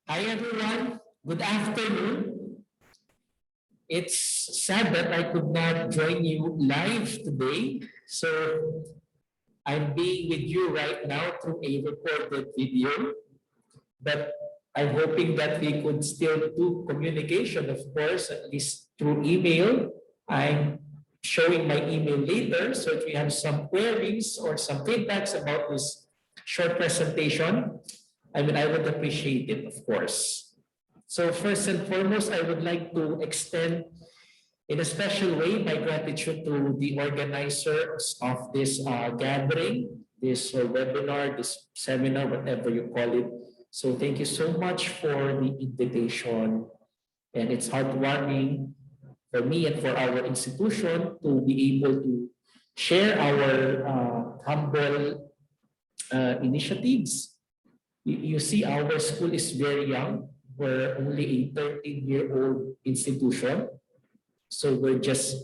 Hi everyone, good afternoon. It's sad that I could not join you live today. So I'm being with you right now through a recorded video, but I'm hoping that we could still do communication, of course, at least through email. I'm showing my email later, so if you have some queries or some feedbacks about this short presentation, I would appreciate it, of course. So first and foremost, I would like to extend in a special way my gratitude to the organizers of this gathering, this webinar, this seminar, whatever you call it. So thank you so much for the invitation. And it's heartwarming for me and for our institution to be able to share our humble initiatives. You see, our school is very young. We're only a 13-year-old institution. So we're just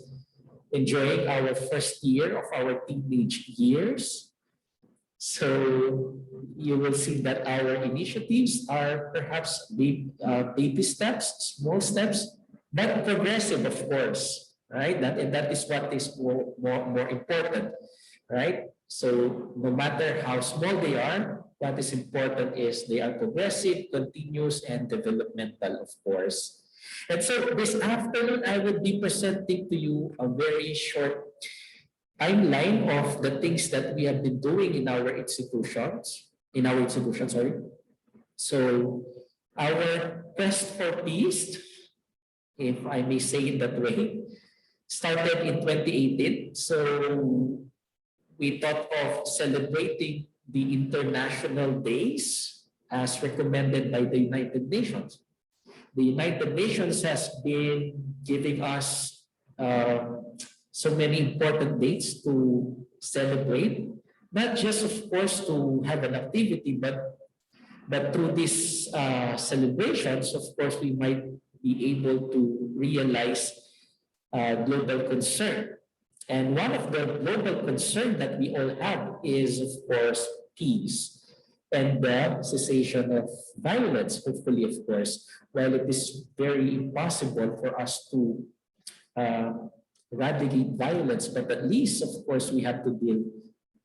enjoying our first year of our teenage years. So you will see that our initiatives are perhaps baby steps, small steps, but progressive, of course, right? And that is what is more important, right? So no matter how small they are, what is important is they are progressive, continuous, and developmental, of course. And so this afternoon, I will be presenting to you a very short timeline of the things that we have been doing in our institution, sorry. So our quest for peace, if I may say it that way, started in 2018. So we thought of celebrating the international days as recommended by the United Nations. The United Nations has been giving us so many important dates to celebrate, not just, of course, to have an activity, but through these celebrations, of course, we might be able to realize global concern. And one of the global concern that we all have is, of course, peace and the cessation of violence, hopefully, of course, while it is very impossible for us to uh, eradicate violence, but at least, of course, we have to deal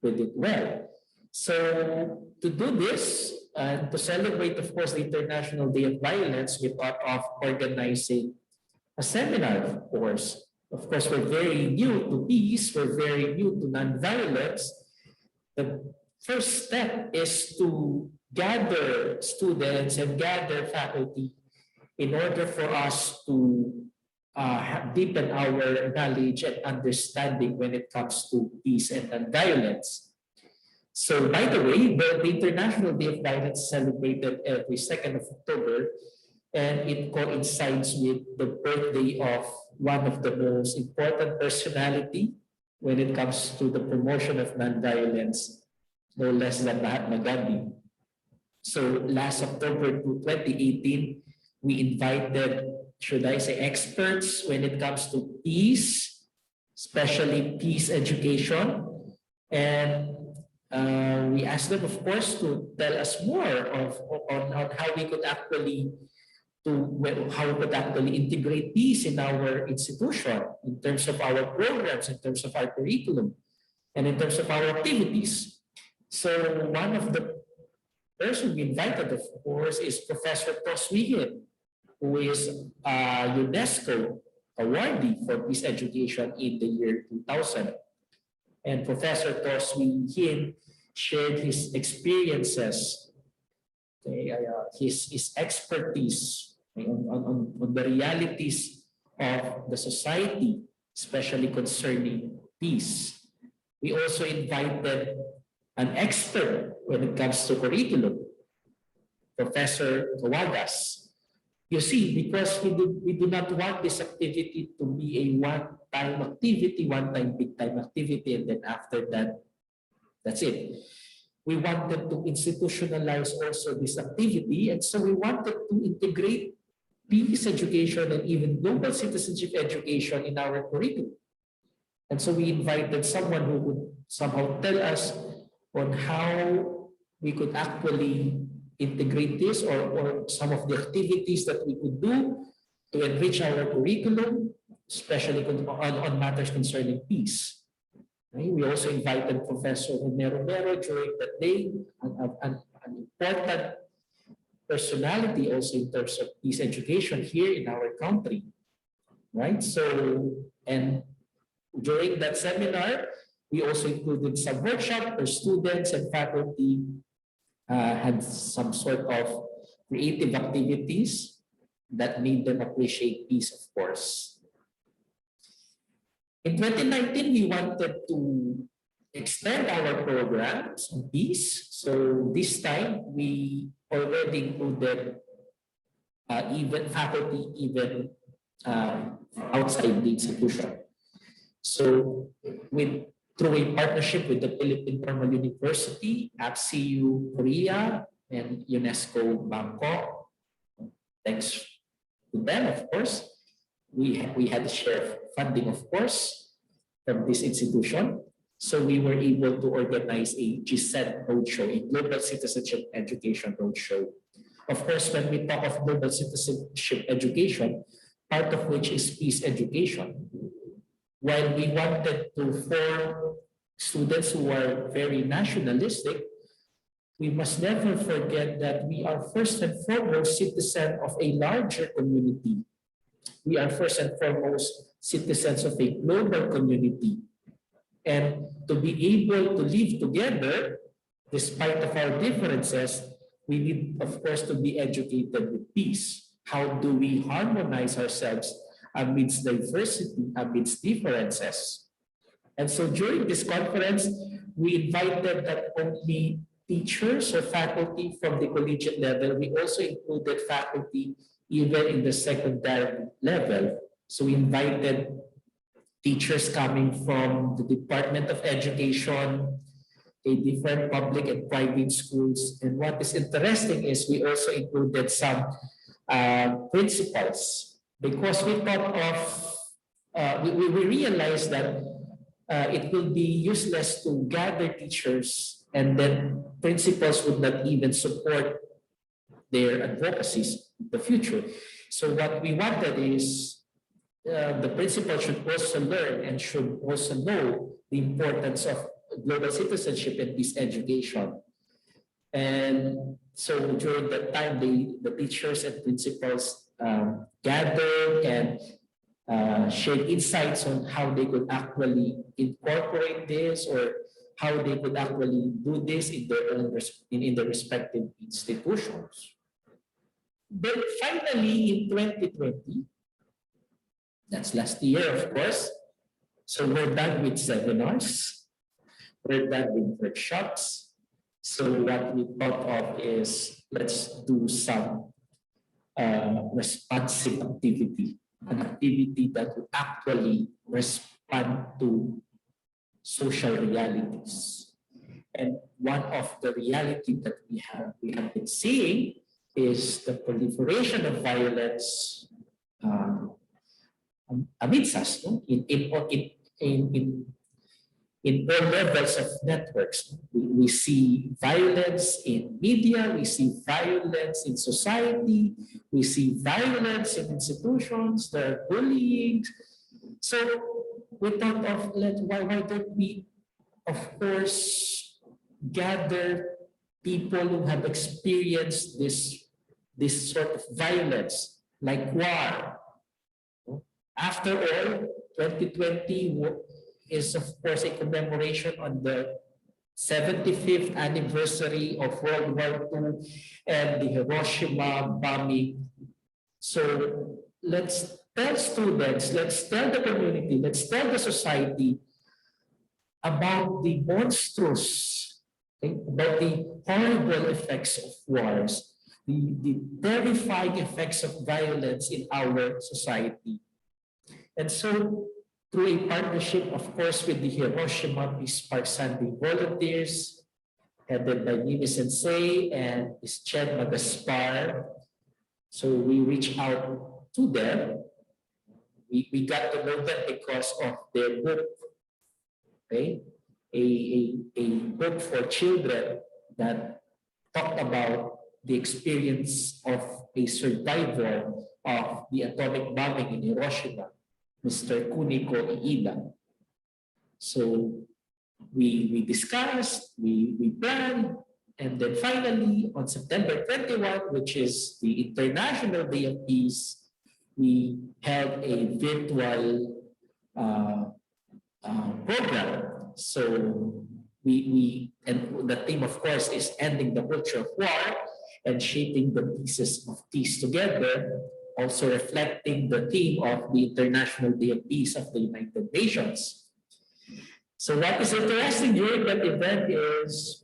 with it well. So to do this, and to celebrate, of course, the International Day of Violence, we thought of organizing a seminar, of course. Of course, we're very new to peace, we're very new to nonviolence. The first step is to gather students and gather faculty in order for us to deepen our knowledge and understanding when it comes to peace and nonviolence. So, by the way, the International Day of Violence is celebrated every 2nd of October, and it coincides with the birthday of one of the most important personality when it comes to the promotion of nonviolence, no less than Mahatma Gandhi. So last October 2018, we invited, should I say, experts when it comes to peace, especially peace education. And we asked them, of course, to tell us more on how we could actually integrate peace in our institution, in terms of our programs, in terms of our curriculum, and in terms of our activities. So one of the person we invited, of course, is Professor Tos Wihin, who is a UNESCO awardee for peace education in the year 2000. And Professor Tos Wihin shared his experiences, his expertise on the realities of the society, especially concerning peace. We also invited an expert when it comes to curriculum, Professor Kawagas. You see, because we do not want this activity to be a one-time activity, one-time big-time activity, and then after that, that's it. We wanted to institutionalize also this activity, and so we wanted to integrate peace education and even global citizenship education in our curriculum. And so we invited someone who would somehow tell us on how we could actually integrate this or some of the activities that we could do to enrich our curriculum, especially on matters concerning peace. Right? We also invited Professor Romero during that day, an important personality also in terms of peace education here in our country. Right? So, and during that seminar, we also included some workshop where students and faculty had some sort of creative activities that made them appreciate peace, of course. In 2019, we wanted to extend our programs on peace. So this time, we already included even faculty, even outside the institution. So through a partnership with the Philippine Normal University, APCU Korea, and UNESCO Bangkok, thanks to them, of course, we had share funding, of course, from this institution. So we were able to organize a GCED roadshow, a Global Citizenship Education Roadshow. Of course, when we talk of global citizenship education, part of which is peace education, while we wanted to form students who are very nationalistic, we must never forget that we are first and foremost citizens of a larger community. We are first and foremost citizens of a global community. And to be able to live together, despite of our differences, we need, of course, to be educated with peace. How do we harmonize ourselves amidst diversity, amidst differences? And so during this conference, we invited not only teachers or faculty from the collegiate level, we also included faculty even in the secondary level. So we invited teachers coming from the Department of Education, a different public and private schools. And what is interesting is we also included some principals, because we thought of, we realized that it will be useless to gather teachers and then principals would not even support their advocacies in the future. So what we wanted is the principal should also learn and should also know the importance of global citizenship and peace education. And so during that time, the teachers and principals gathered and shared insights on how they could actually incorporate this or how they could actually do this in their own in their respective institutions. Then finally in 2020, that's last year, of course. So we're done with seminars, we're done with workshops. So what we thought of is let's do some responsive activity, an activity that will actually respond to social realities. And one of the reality that we have been seeing is the proliferation of violence amidst us, no? In all levels of networks. We see violence in media, we see violence in society, we see violence in institutions, there are bullying. So we thought of why don't we, of course, gather people who have experienced this sort of violence, like war. After all, 2020 is of course a commemoration on the 75th anniversary of World War II and the Hiroshima bombing. So let's tell students, let's tell the community, let's tell the society about the monstrous, about the horrible effects of wars, the terrifying effects of violence in our society. And so through a partnership, of course, with the Hiroshima Peace Park Sunday volunteers, headed by Mimi Sensei and Ms. Chen Magaspar. So we reached out to them. We got to know them because of their book, okay? A book for children that talked about the experience of a survivor of the atomic bombing in Hiroshima, Mr. Kuniko Iida. So we discussed, we planned, and then finally on September 21, which is the International Day of Peace, we held a virtual program. So and the theme, of course, is ending the culture of war and shaping the pieces of peace together, also reflecting the theme of the International Day of Peace of the United Nations. So what is interesting during that event is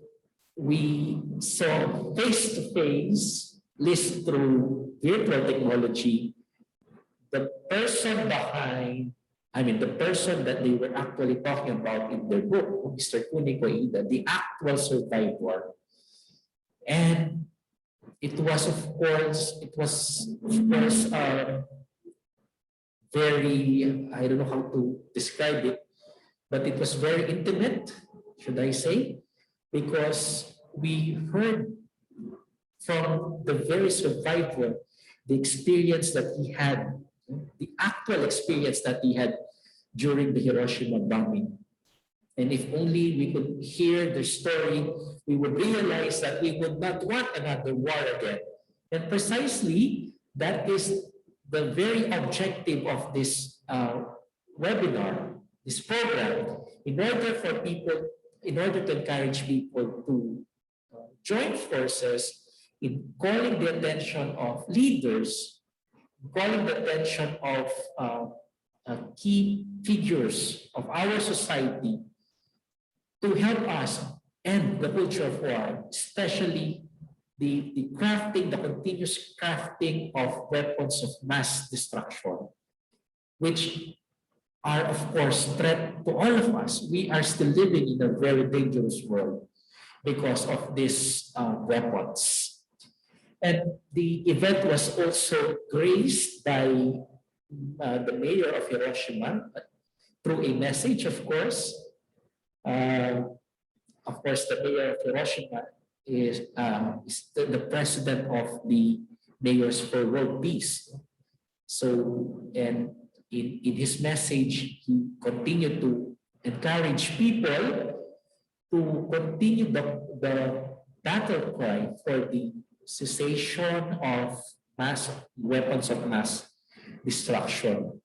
we saw face-to-face, list through virtual technology, the person behind, the person that they were actually talking about in their book, Mr. Kuniko Iida, the actual survivor. And it was, of course, very, I don't know how to describe it, but it was very intimate, should I say, because we heard from the very survivor the experience that he had, the actual experience that he had during the Hiroshima bombing. And if only we could hear the story, we would realize that we would not want another war again. And precisely, that is the very objective of this webinar, this program, in order to encourage people to join forces in calling the attention of leaders, calling the attention of key figures of our society to help us end the culture of war, especially the continuous crafting of weapons of mass destruction, which are, of course, threat to all of us. We are still living in a very dangerous world because of these weapons. And the event was also graced by the mayor of Hiroshima through a message, of course. The mayor of Hiroshima is the president of the Mayors for World Peace. So, and in his message, he continued to encourage people to continue the battle cry for the cessation of weapons of mass destruction.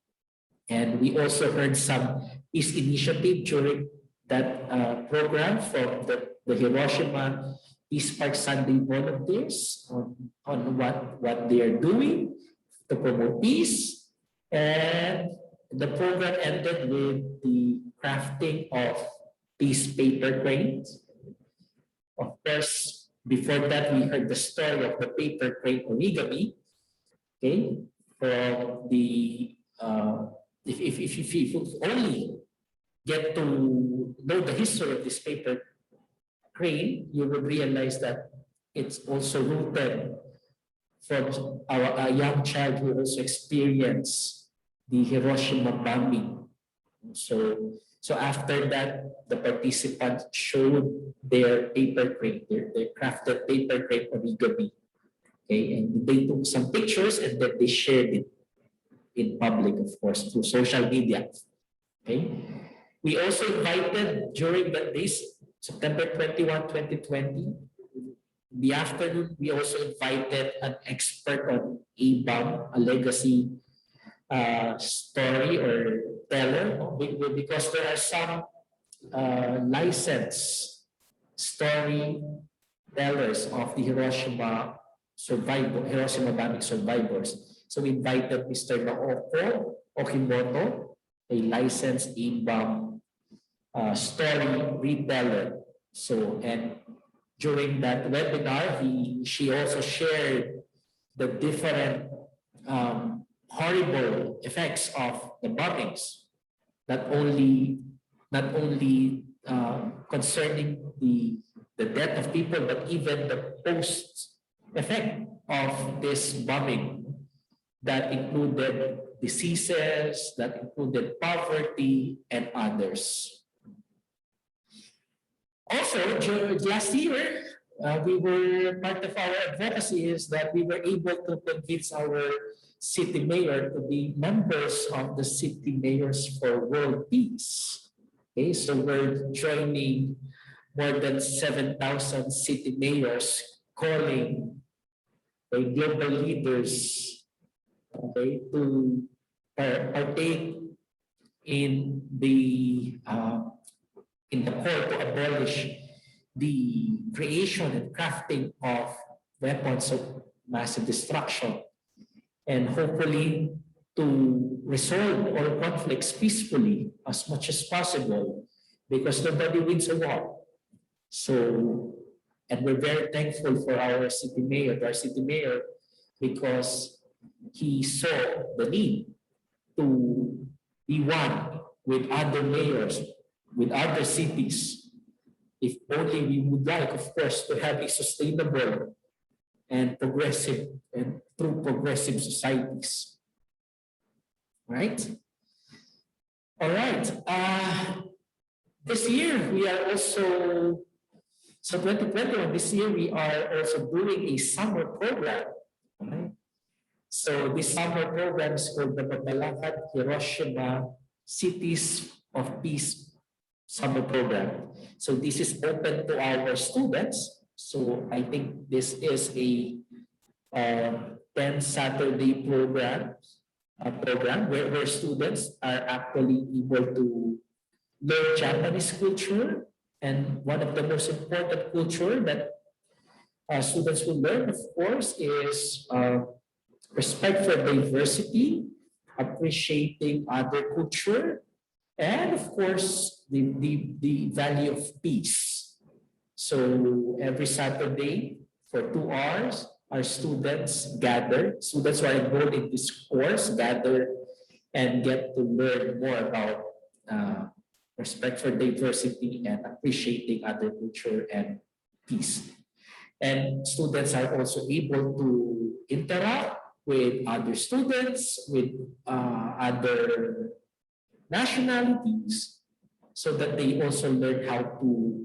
And we also heard some peace initiative during that program from the Hiroshima Peace Park Sunday volunteers on what they are doing to promote peace. And the program ended with the crafting of peace paper cranes. Of course, before that, we heard the story of the paper crane origami. Okay, from the if you only get to know the history of this paper crane, you will realize that it's also rooted from a young child who also experienced the Hiroshima bombing. So after that, the participants showed their paper crane, their crafted paper crane origami. Okay, and they took some pictures and then they shared it in public, of course, through social media. Okay. We also invited during that days, September 21, 2020, in the afternoon, we also invited an expert on A-bomb, a legacy story or teller, because there are some licensed story tellers of the Hiroshima bombing survivors. So we invited Mr. Naoko Okimoto, a licensed A-bomb story reteller. So, and during that webinar, she also shared the different horrible effects of the bombings, not only concerning the death of people, but even the post effect of this bombing that included diseases, that included poverty and others. Also, last year, we were part of our advocacy is that we were able to convince our city mayor to be members of the City Mayors for World Peace. Okay, so we're joining more than 7,000 city mayors calling the global leaders, okay, to partake in the call to abolish the creation and crafting of weapons of massive destruction, and hopefully to resolve all conflicts peacefully as much as possible, because nobody wins a war. So, and we're very thankful for our city mayor, because he saw the need to be one with other mayors, with other cities. If only we would like, of course, to have a sustainable and progressive and true progressive societies. Right? All right. This year we are also, so 2021, this year we are also doing a summer program. Okay? So this summer program is called the Babalakad Hiroshima Cities of Peace Summer Program. So this is open to our students. So I think this is a 10 Saturday program where students are actually able to learn Japanese culture. And one of the most important culture that students will learn, of course, is respect for diversity, appreciating other culture, and of course, the value of peace. So every Saturday for 2 hours, our students who are enrolled in this course gather and get to learn more about respect for diversity and appreciating other culture and peace. And students are also able to interact with other students, with other nationalities, so that they also learn how to,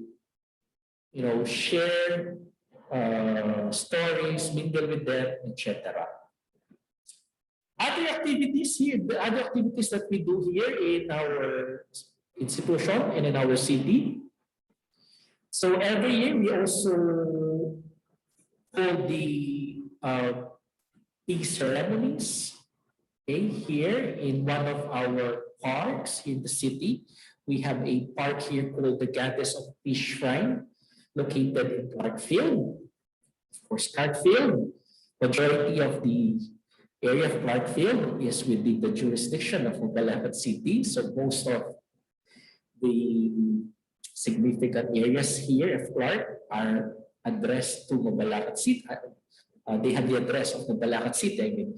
share stories, mingle with them, etc. Other activities that we do here in our institution and in our city. So every year we also hold the peace ceremonies. Okay, here in one of our parks in the city, we have a park here called the Goddess of Peace Shrine, located in Clarkfield. Of course, Clarkfield, majority of the area of Clarkfield is within the jurisdiction of Mabalacat City. So most of the significant areas here of Clark are addressed to Mabalacat City. They have the address of Mabalacat City, I mean.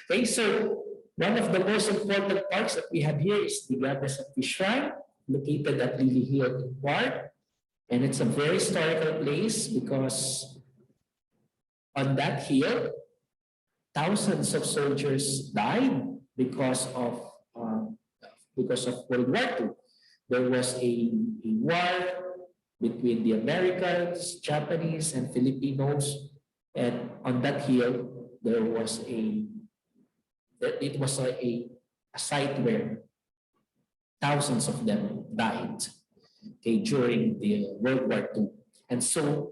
Okay, so one of the most important parks that we have here is the Goddess of Peace Shrine, located at Lily Hill Park. And it's a very historical place because on that hill, thousands of soldiers died because of World War II. There was a war between the Americans, Japanese, and Filipinos, and on that hill there was a site where thousands of them died, okay, during the World War II. And so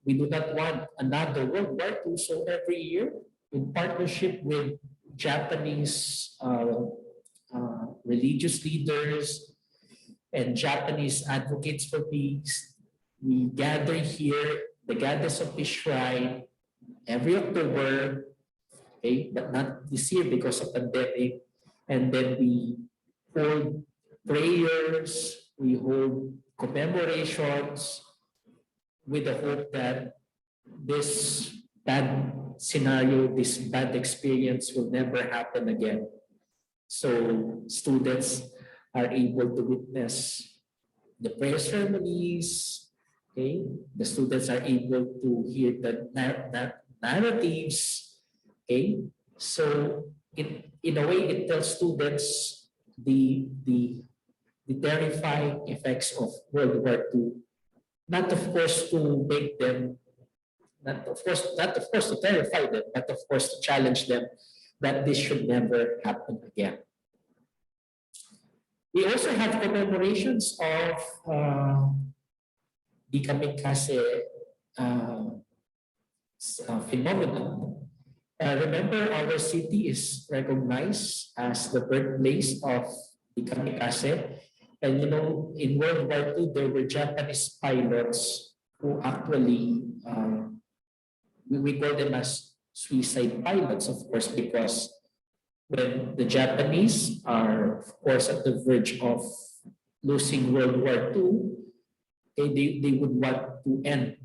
we do not want another World War II. So every year, in partnership with Japanese religious leaders and Japanese advocates for peace, we gather here, the Goddess of Peace Shrine, every October, okay, but not this year because of pandemic. And then we hold prayers, we hold commemorations with the hope that this bad scenario, this bad experience will never happen again. So students are able to witness the prayer ceremonies, okay? The students are able to hear the narratives, okay? So in a way, it tells students the terrifying effects of World War II not of course to make them, not of course to terrify them, but of course to challenge them that this should never happen again. We also have commemorations of the kamikaze phenomenon. Remember, our city is recognized as the birthplace of the kamikaze. And you know, in World War II, there were Japanese pilots who actually, we call them as suicide pilots, of course, because when the Japanese are, of course, at the verge of losing World War II, they would want to end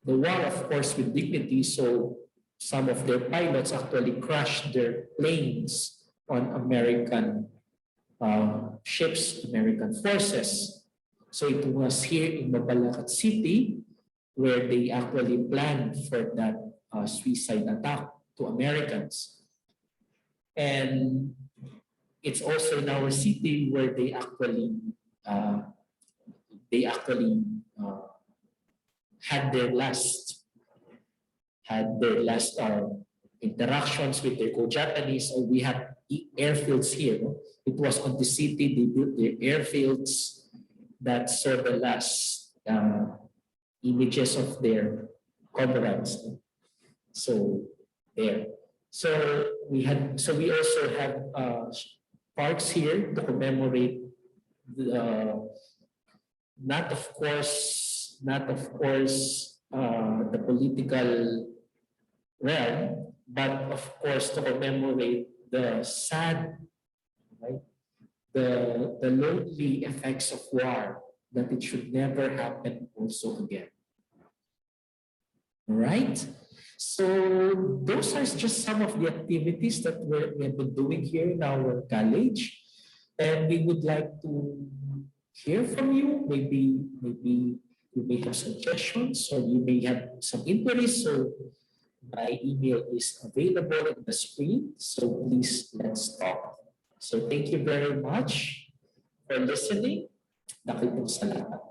the war, of course, with dignity. So some of their pilots actually crashed their planes on American ships, American forces. So it was here in Mabalacat City where they actually planned for that suicide attack to Americans. And it's also in our city where they actually had their last interactions with their co-Japanese. So we have airfields here. No? It was on the city, they built their airfields that saw the last images of their comrades. No? So there. So we also have parks here to commemorate not of course the political realm, but of course to commemorate the sad, right, the lonely effects of war, that it should never happen also again. All right. So those are just some of the activities that we have been doing here in our college, and we would like to hear from you. Maybe you may have suggestions or you may have some inquiries. So my email is available on the screen. So please let's talk. So thank you very much for listening. Nakipag salamat.